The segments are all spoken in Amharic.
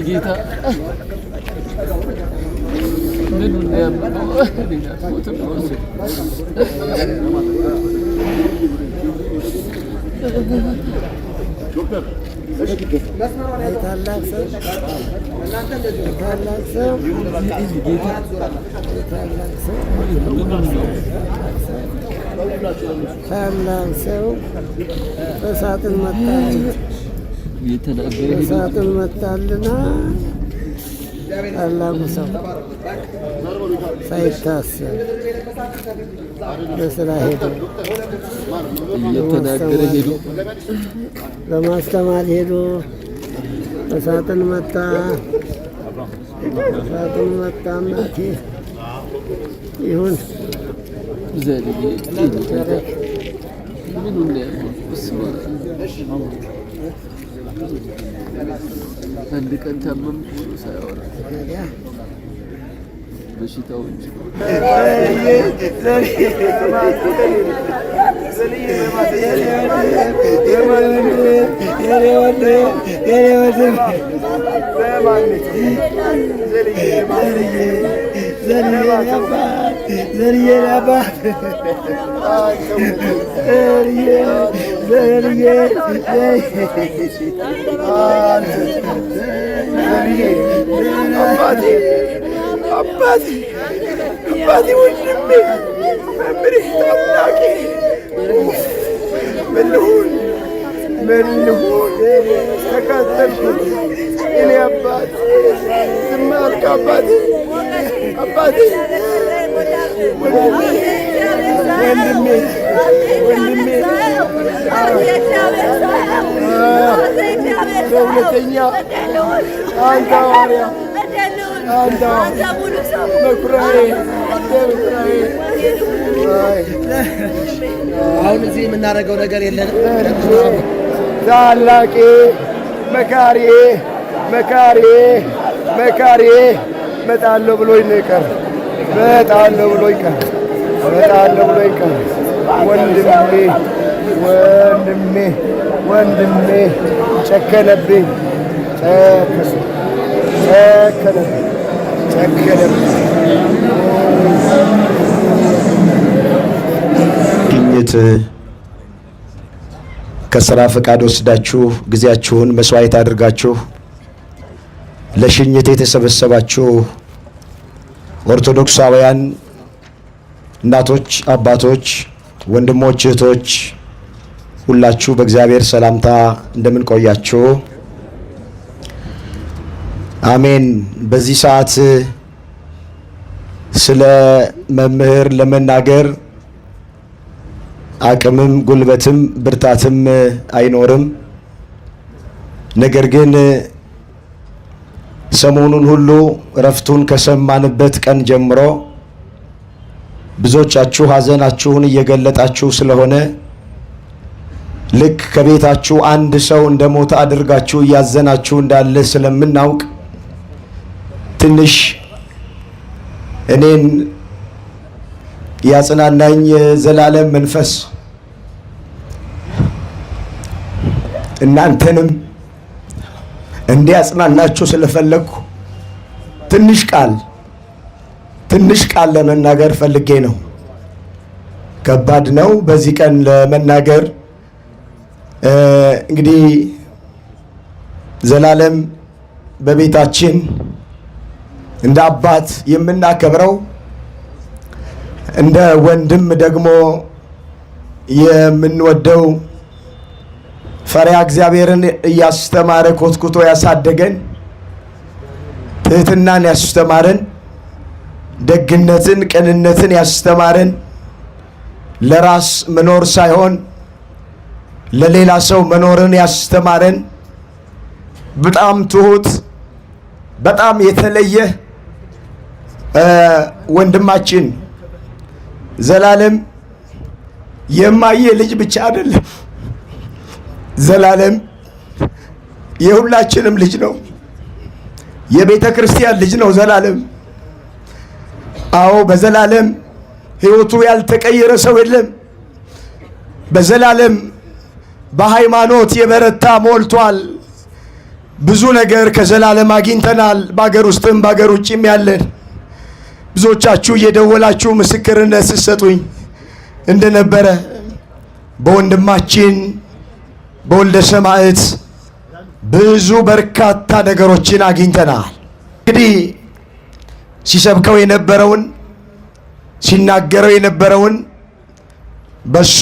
ጌታ ምን እንደያመጣው በሳጥን መጣልና ታላቁ ሰው ሳይታሰብ በስራ ሄዶ እየተናገረ ሄዶ ለማስተማር ሄዶ በሳጥን መጣ። እናቴ ይሁን ዘልዬ ምን አንድ ቀን ታመምኩ ሳይወራ በሽታው እንጂ አባቴ ወንድሜ መምሬ ታላቂ ምን ልሁን ተቃጠልኩ። እኔ አባት ዝም አልክ። አባቴ ወንድሜ በእውነተኛ አንተ ሐዋርያ አንተ መኩሪያዬ አሁን እዚህ የምናደርገው ነገር የለንም። ታላቄ መካሪዬ እመጣለሁ ብሎኝ ነው የቀረ። እመጣለሁ ብሎኝ ቀረ። ወንድሜ ጨከነብኝ። ግኝት ከስራ ፈቃድ ወስዳችሁ ጊዜያችሁን መስዋዕት አድርጋችሁ ለሽኝት የተሰበሰባችሁ ኦርቶዶክሳውያን እናቶች፣ አባቶች፣ ወንድሞች፣ እህቶች ሁላችሁ በእግዚአብሔር ሰላምታ እንደምን ቆያችሁ? አሜን። በዚህ ሰዓት ስለ መምህር ለመናገር አቅምም ጉልበትም ብርታትም አይኖርም። ነገር ግን ሰሞኑን ሁሉ እረፍቱን ከሰማንበት ቀን ጀምሮ ብዙዎቻችሁ ሐዘናችሁን እየገለጣችሁ ስለሆነ ልክ ከቤታችሁ አንድ ሰው እንደሞተ አድርጋችሁ እያዘናችሁ እንዳለ ስለምናውቅ ትንሽ እኔን ያጽናናኝ የዘላለም መንፈስ እናንተንም እንዲያጽናናችሁ ስለፈለኩ ትንሽ ቃል ለመናገር ፈልጌ ነው። ከባድ ነው በዚህ ቀን ለመናገር። እንግዲህ ዘላለም በቤታችን እንደ አባት የምናከብረው እንደ ወንድም ደግሞ የምንወደው ፈሪሃ እግዚአብሔርን እያስተማረ ኮትኩቶ ያሳደገን፣ ትህትናን ያስተማረን፣ ደግነትን ቅንነትን ያስተማረን፣ ለራስ መኖር ሳይሆን ለሌላ ሰው መኖርን ያስተማረን፣ በጣም ትሁት በጣም የተለየ ወንድማችን ዘላለም የማየ ልጅ ብቻ አይደለም። ዘላለም የሁላችንም ልጅ ነው። የቤተ ክርስቲያን ልጅ ነው ዘላለም። አዎ በዘላለም ሕይወቱ ያልተቀየረ ሰው የለም። በዘላለም በሃይማኖት የበረታ ሞልቷል። ብዙ ነገር ከዘላለም አግኝተናል። በአገር ውስጥም በአገር ውጭም ያለን ብዙዎቻችሁ እየደወላችሁ ምስክርነት ስትሰጡኝ እንደነበረ በወንድማችን በወልደ ሰማዕት ብዙ በርካታ ነገሮችን አግኝተናል። እንግዲህ ሲሰብከው የነበረውን ሲናገረው የነበረውን በሱ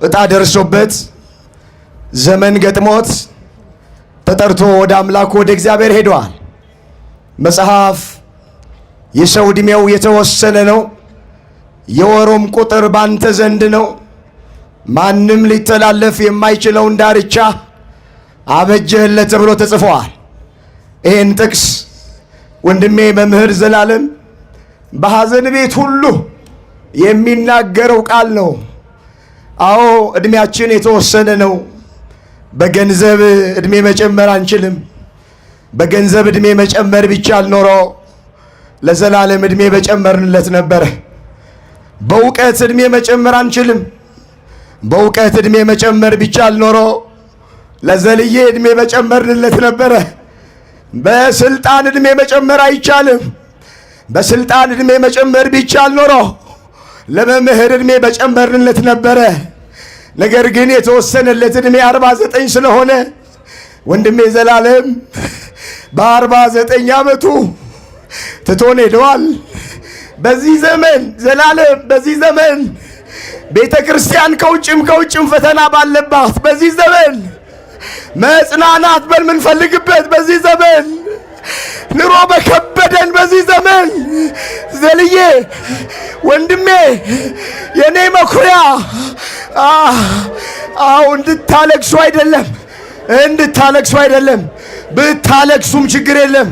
ዕጣ ደርሶበት ዘመን ገጥሞት ተጠርቶ ወደ አምላኩ ወደ እግዚአብሔር ሄዷል። መጽሐፍ የሰው ዕድሜው የተወሰነ ነው፣ የወሩም ቁጥር ባንተ ዘንድ ነው፣ ማንም ሊተላለፍ የማይችለውን ዳርቻ አበጀህለት ተብሎ ተጽፏል። ይህን ጥቅስ ወንድሜ መምህር ዘላለም በሐዘን ቤት ሁሉ የሚናገረው ቃል ነው። አዎ ዕድሜያችን የተወሰነ ነው። በገንዘብ ዕድሜ መጨመር አንችልም። በገንዘብ ዕድሜ መጨመር ቢቻል ኖሮ ለዘላለም ዕድሜ በጨመርንለት ነበረ። በእውቀት ዕድሜ መጨመር አንችልም። በእውቀት ዕድሜ መጨመር ቢቻል ኖሮ ለዘልዬ ዕድሜ በጨመርንለት ነበረ። በስልጣን ዕድሜ መጨመር አይቻልም። በስልጣን ዕድሜ መጨመር ቢቻል ኖሮ ለመምህር ዕድሜ በጨመርንለት ነበረ። ነገር ግን የተወሰነለት ዕድሜ 49 ስለሆነ ወንድሜ ዘላለም በ49 ዓመቱ ትቶን ሄደዋል። በዚህ ዘመን ዘላለም በዚህ ዘመን ቤተ ክርስቲያን ከውጭም ፈተና ባለባት በዚህ ዘመን መጽናናት በምንፈልግበት በዚህ ዘመን ኑሮ በከበደን በዚህ ዘመን ዘልዬ ወንድሜ የኔ መኩሪያ እንድታለቅሱ አይደለም ብታለቅሱም ችግር የለም።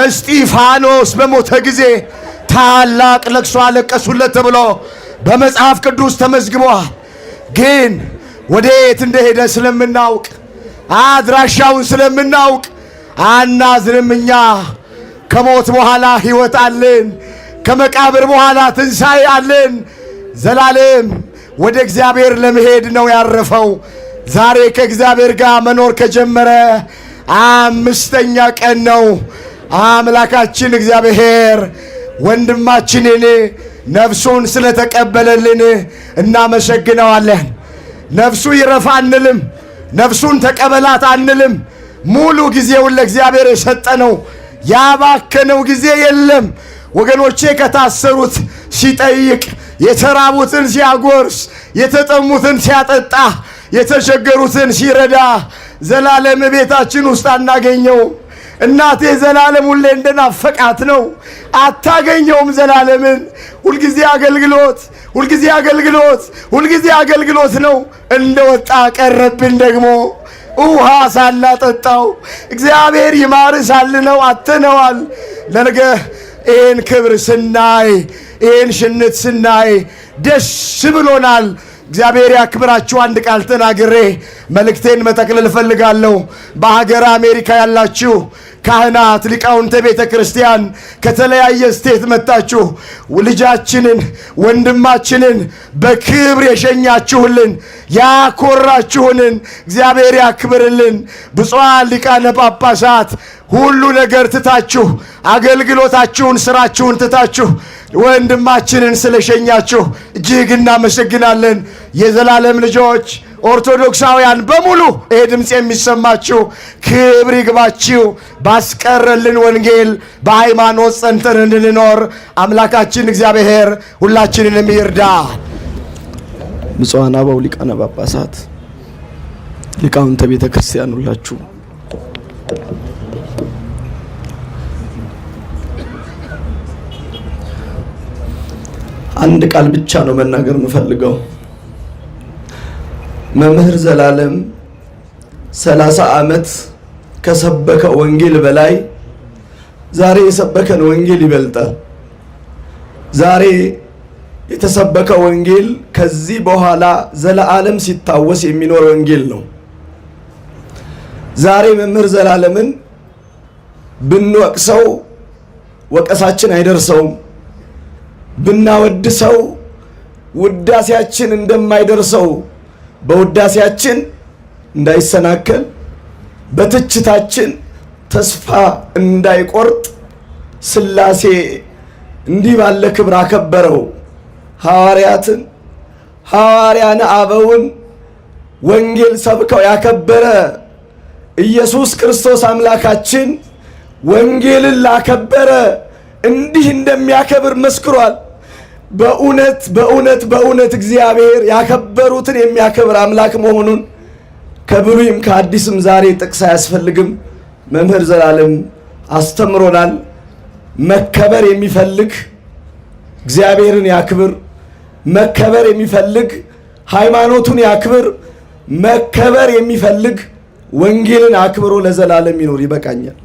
እስጢፋኖስ በሞተ ጊዜ ታላቅ ለቅሶ አለቀሱለት ተብሎ በመጽሐፍ ቅዱስ ተመዝግቧል። ግን ወዴት እንደሄደ ስለምናውቅ አድራሻውን ስለምናውቅ አናዝንም። እኛ ከሞት በኋላ ሕይወት አለን፣ ከመቃብር በኋላ ትንሣኤ አለን። ዘላለም ወደ እግዚአብሔር ለመሄድ ነው ያረፈው። ዛሬ ከእግዚአብሔር ጋር መኖር ከጀመረ 5ኛ ቀን ነው። አምላካችን እግዚአብሔር ወንድማችንን ነፍሱን ስለተቀበለልን እናመሰግነዋለን። ነፍሱ ይረፋ አንልም፣ ነፍሱን ተቀበላት አንልም። ሙሉ ጊዜውን ለእግዚአብሔር የሰጠ ነው። ያባከነው ጊዜ የለም። ወገኖቼ ከታሰሩት ሲጠይቅ፣ የተራቡትን ሲያጎርስ፣ የተጠሙትን ሲያጠጣ፣ የተቸገሩትን ሲረዳ ዘላለም ቤታችን ውስጥ አናገኘው። እናቴ ዘላለም ሁሌ እንደናፈቃት ነው። አታገኘውም ዘላለምን። ሁልጊዜ አገልግሎት ነው። እንደወጣ ቀረብን ደግሞ ውሃ ሳናጠጣው እግዚአብሔር ይማር ሳልነው አተነዋል። ለነገ ይህን ክብር ስናይ ይህን ሽንት ስናይ ደስ ብሎናል። እግዚአብሔር ያክብራችሁ። አንድ ቃል ተናግሬ መልእክቴን መጠቅለል እፈልጋለሁ። በሀገር አሜሪካ ያላችሁ ካህናት፣ ሊቃውንተ ቤተ ክርስቲያን ከተለያየ ስቴት መጣችሁ ልጃችንን ወንድማችንን በክብር የሸኛችሁልን ያኮራችሁንን እግዚአብሔር ያክብርልን። ብፁዓን ሊቃነ ጳጳሳት ሁሉ ነገር ትታችሁ አገልግሎታችሁን ስራችሁን ትታችሁ ወንድማችንን ስለሸኛችሁ እጅግ እናመሰግናለን። የዘላለም ልጆች ኦርቶዶክሳውያን በሙሉ ይሄ ድምፅ የሚሰማችሁ ክብር ይግባችሁ። ባስቀረልን ወንጌል በሃይማኖት ጸንተን እንድንኖር አምላካችን እግዚአብሔር ሁላችንንም ይርዳ። ብፁዓን አበው ሊቃነ ጳጳሳት፣ ሊቃውንተ ቤተ ክርስቲያን ሁላችሁ አንድ ቃል ብቻ ነው መናገር የምፈልገው። መምህር ዘላለም 30 ዓመት ከሰበከ ወንጌል በላይ ዛሬ የሰበከን ወንጌል ይበልጣል። ዛሬ የተሰበከ ወንጌል ከዚህ በኋላ ዘላለም ሲታወስ የሚኖር ወንጌል ነው። ዛሬ መምህር ዘላለምን ብንወቅሰው ወቀሳችን አይደርሰውም፣ ብናወድሰው ውዳሴያችን እንደማይደርሰው በውዳሴያችን እንዳይሰናከል፣ በትችታችን ተስፋ እንዳይቆርጥ ሥላሴ እንዲህ ባለ ክብር አከበረው። ሐዋርያትን ሐዋርያን አበውን ወንጌል ሰብከው ያከበረ ኢየሱስ ክርስቶስ አምላካችን ወንጌልን ላከበረ እንዲህ እንደሚያከብር መስክሯል። በእውነት በእውነት በእውነት እግዚአብሔር ያከበሩትን የሚያከብር አምላክ መሆኑን ከብሉይም ከአዲስም ዛሬ ጥቅስ አያስፈልግም። መምህር ዘላለም አስተምሮናል። መከበር የሚፈልግ እግዚአብሔርን ያክብር። መከበር የሚፈልግ ሃይማኖቱን ያክብር። መከበር የሚፈልግ ወንጌልን አክብሮ ለዘላለም ይኖር። ይበቃኛል።